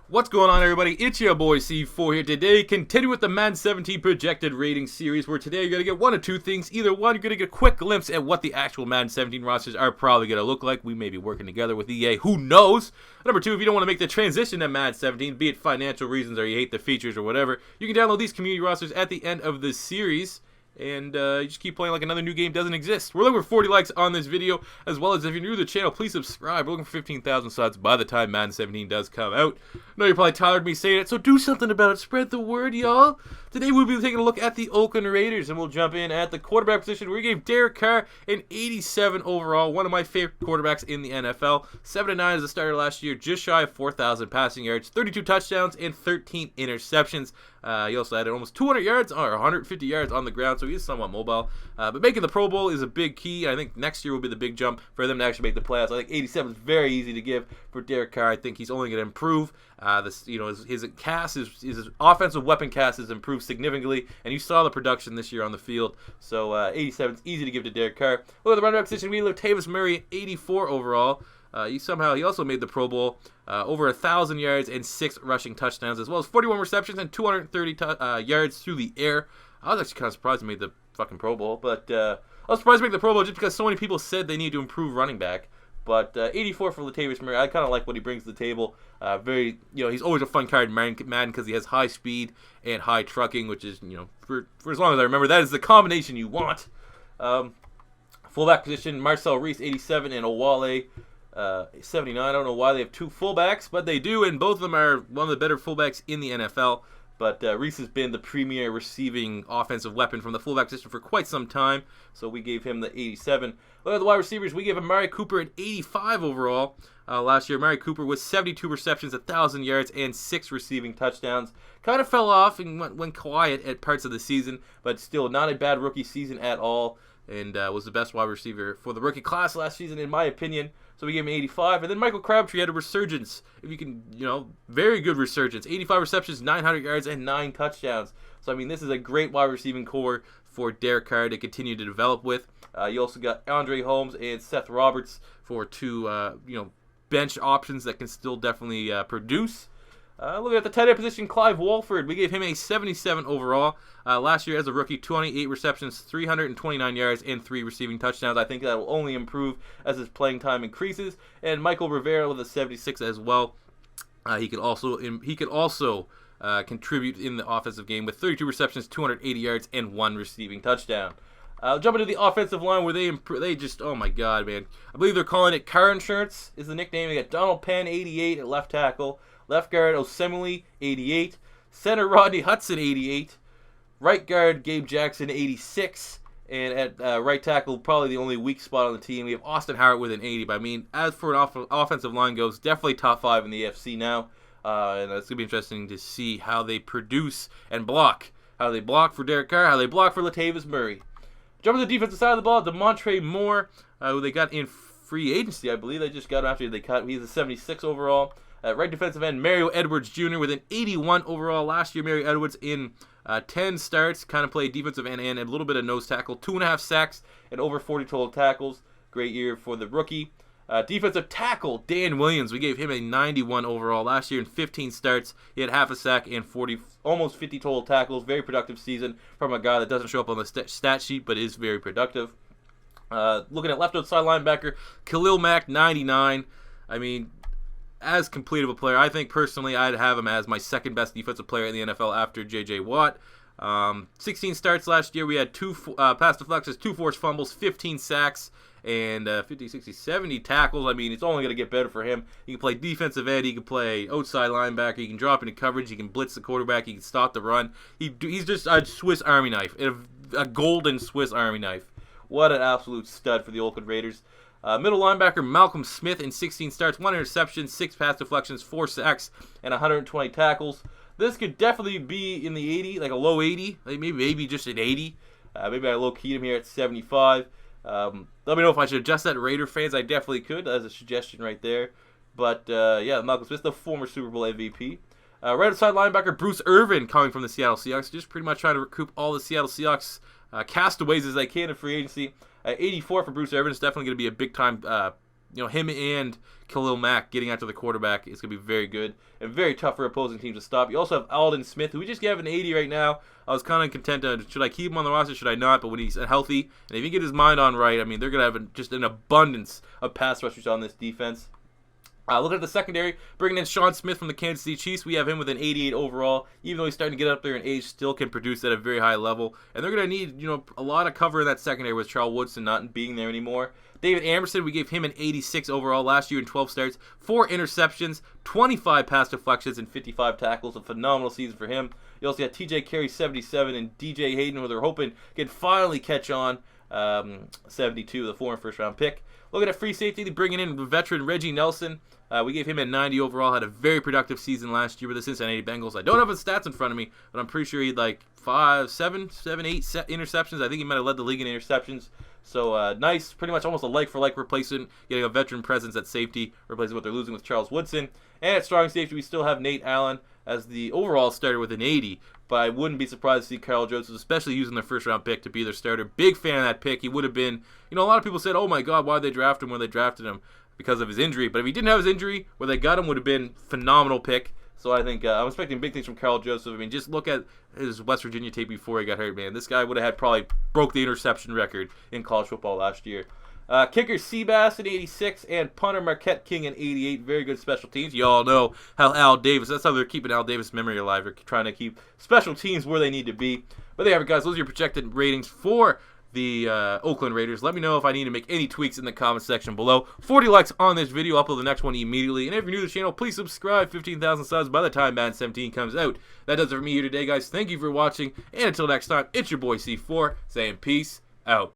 What's going on, everybody? It's your boy C4 here today. Continue with the Madden 17 projected rating series, where today you're going to get one of two things. Either one, you're going to get a quick glimpse at what the actual Madden 17 rosters are probably going to look like. We may be working together with EA. Who knows? Number two, if you don't want to make the transition to Madden 17, be it financial reasons or you hate the features or whatever, you can download these community rosters at the end of this series. And you just keep playing like another new game doesn't exist. We're looking for 40 likes on this video, as well as if you're new to the channel, please subscribe. We're looking for 15,000 subs by the time Madden 17 does come out. I know you're probably tired of me saying it, so do something about it. Spread the word, y'all. Today we'll be taking a look at the Oakland Raiders, and we'll jump in at the quarterback position. We gave Derek Carr an 87 overall, one of my favorite quarterbacks in the NFL. 7-9 as a starter last year, just shy of 4,000 passing yards, 32 touchdowns, and 13 interceptions. He also added almost 200 yards or 150 yards on the ground, so he is somewhat mobile. But making the Pro Bowl is a big key. I think next year will be the big jump for them to actually make the playoffs. I think 87 is very easy to give for Derek Carr. I think he's only going to improve. His cast, his offensive weapon cast has improved significantly, and you saw the production this year on the field. So 87 is easy to give to Derek Carr. Look at the running back position. We have Latavius Murray, 84 overall. He also made the Pro Bowl, over 1,000 yards and 6 rushing touchdowns, as well as 41 receptions and 230 yards through the air. I was actually kind of surprised he made the fucking Pro Bowl, but I was surprised he made the Pro Bowl just because so many people said they need to improve running back. But 84 for Latavius Murray. I kind of like what he brings to the table. He's always a fun card in Madden because he has high speed and high trucking, which is, for as long as I remember, that is the combination you want. Fullback position, Marcel Reese, 87, and Owale, 79. I don't know why they have two fullbacks, but they do, and both of them are one of the better fullbacks in the NFL. But Reese has been the premier receiving offensive weapon from the fullback position for quite some time, so we gave him the 87. Look at the wide receivers. We gave Amari Cooper an 85 overall last year. Amari Cooper with 72 receptions, 1,000 yards, and 6 receiving touchdowns. Kind of fell off and went quiet at parts of the season, but still not a bad rookie season at all, and was the best wide receiver for the rookie class last season, in my opinion. So we gave him 85. And then Michael Crabtree had a resurgence. If you can, very good resurgence. 85 receptions, 900 yards, and 9 touchdowns. So, I mean, this is a great wide receiving core for Derek Carr to continue to develop with. You also got Andre Holmes and Seth Roberts for two, bench options that can still definitely produce. Looking at the tight end position, Clive Walford, we gave him a 77 overall. Last year as a rookie, 28 receptions, 329 yards, and 3 receiving touchdowns. I think that will only improve as his playing time increases. And Michael Rivera with a 76 as well. He could also contribute in the offensive game with 32 receptions, 280 yards, and 1 receiving touchdown. Jumping to the offensive line where they just, oh my god, man. I believe they're calling it Carr Insurance is the nickname. They got Donald Penn, 88 at left tackle. Left guard, Osemele, 88. Center, Rodney Hudson, 88. Right guard, Gabe Jackson, 86. And at right tackle, probably the only weak spot on the team, we have Austin Howard with an 80. But I mean, as for an offensive line goes, definitely top 5 in the AFC now. And it's going to be interesting to see how they produce and block. How they block for Derek Carr, how they block for Latavius Murray. Jumping to the defensive side of the ball, DeMontre Moore, who they got in free agency, I believe. They just got him after they cut him. He's a 76 overall. Right defensive end, Mario Edwards Jr. with an 81 overall. Last year, Mario Edwards in 10 starts, kind of played defensive end and a little bit of nose tackle. 2.5 sacks and over 40 total tackles. Great year for the rookie. Defensive tackle, Dan Williams. We gave him a 91 overall. Last year in 15 starts, he had half a sack and almost 50 total tackles. Very productive season from a guy that doesn't show up on the stat sheet, but is very productive. Looking at left outside linebacker, Khalil Mack, 99. I mean, as complete of a player, I think personally I'd have him as my second best defensive player in the NFL after J.J. Watt. 16 starts last year. We had 2 pass deflections, 2 forced fumbles, 15 sacks, and 50, 60, 70 tackles. I mean, it's only going to get better for him. He can play defensive end. He can play outside linebacker. He can drop into coverage. He can blitz the quarterback. He can stop the run. He's just a Swiss Army knife, a golden Swiss Army knife. What an absolute stud for the Oakland Raiders. Middle linebacker Malcolm Smith in 16 starts, 1 interception, 6 pass deflections, 4 sacks, and 120 tackles. This could definitely be in the 80, like a low 80, maybe just an 80. Maybe I low-keyed him here at 75. Let me know if I should adjust that, Raider fans. I definitely could. That's a suggestion right there. But, Malcolm Smith, the former Super Bowl MVP. Right outside linebacker Bruce Irvin coming from the Seattle Seahawks. Just pretty much trying to recoup all the Seattle Seahawks castaways as they can in free agency. 84 for Bruce Irvin is definitely going to be a big-time him and Khalil Mack getting after the quarterback is going to be very good and very tough for opposing teams to stop. You also have Alden Smith, who we just gave an 80 right now. I was kind of content on, should I keep him on the roster, should I not? But when he's healthy, and if he get his mind on right, I mean, they're going to have just an abundance of pass rushers on this defense. Looking at the secondary, bringing in Sean Smith from the Kansas City Chiefs. We have him with an 88 overall. Even though he's starting to get up there in age, still can produce at a very high level. And they're going to need, a lot of cover in that secondary with Charles Woodson not being there anymore. David Amerson, we gave him an 86 overall last year in 12 starts, 4 interceptions, 25 pass deflections, and 55 tackles. A phenomenal season for him. You also got TJ Carey, 77, and DJ Hayden, who they're hoping can finally catch on, 72, the former first-round pick. Looking at free safety, bringing in veteran Reggie Nelson. We gave him a 90 overall. Had a very productive season last year with the Cincinnati Bengals. I don't have his stats in front of me, but I'm pretty sure he had 7, 8 interceptions. I think he might have led the league in interceptions. So nice, pretty much almost a like-for-like replacement, getting a veteran presence at safety, replacing what they're losing with Charles Woodson. And at strong safety, we still have Nate Allen as the overall starter with an 80. But I wouldn't be surprised to see Karl Joseph, especially using their first-round pick, to be their starter. Big fan of that pick. He would have been, a lot of people said, oh my God, why did they draft him when they drafted him? Because of his injury. But if he didn't have his injury, where they got him would have been phenomenal pick. So I think I'm expecting big things from Karl Joseph. I mean, just look at his West Virginia tape before he got hurt, man. This guy would have probably broke the interception record in college football last year. Kicker Seabass at 86 and punter Marquette King at 88. Very good special teams. You all know how Al Davis, that's how they're keeping Al Davis' memory alive. They're trying to keep special teams where they need to be. But there you have it, guys. Those are your projected ratings for the Oakland Raiders. Let me know if I need to make any tweaks in the comment section below. 40 likes on this video. Upload the next one immediately. And if you're new to the channel, please subscribe. 15,000 subs by the time Madden 17 comes out. That does it for me here today, guys. Thank you for watching. And until next time, it's your boy C4 saying peace out.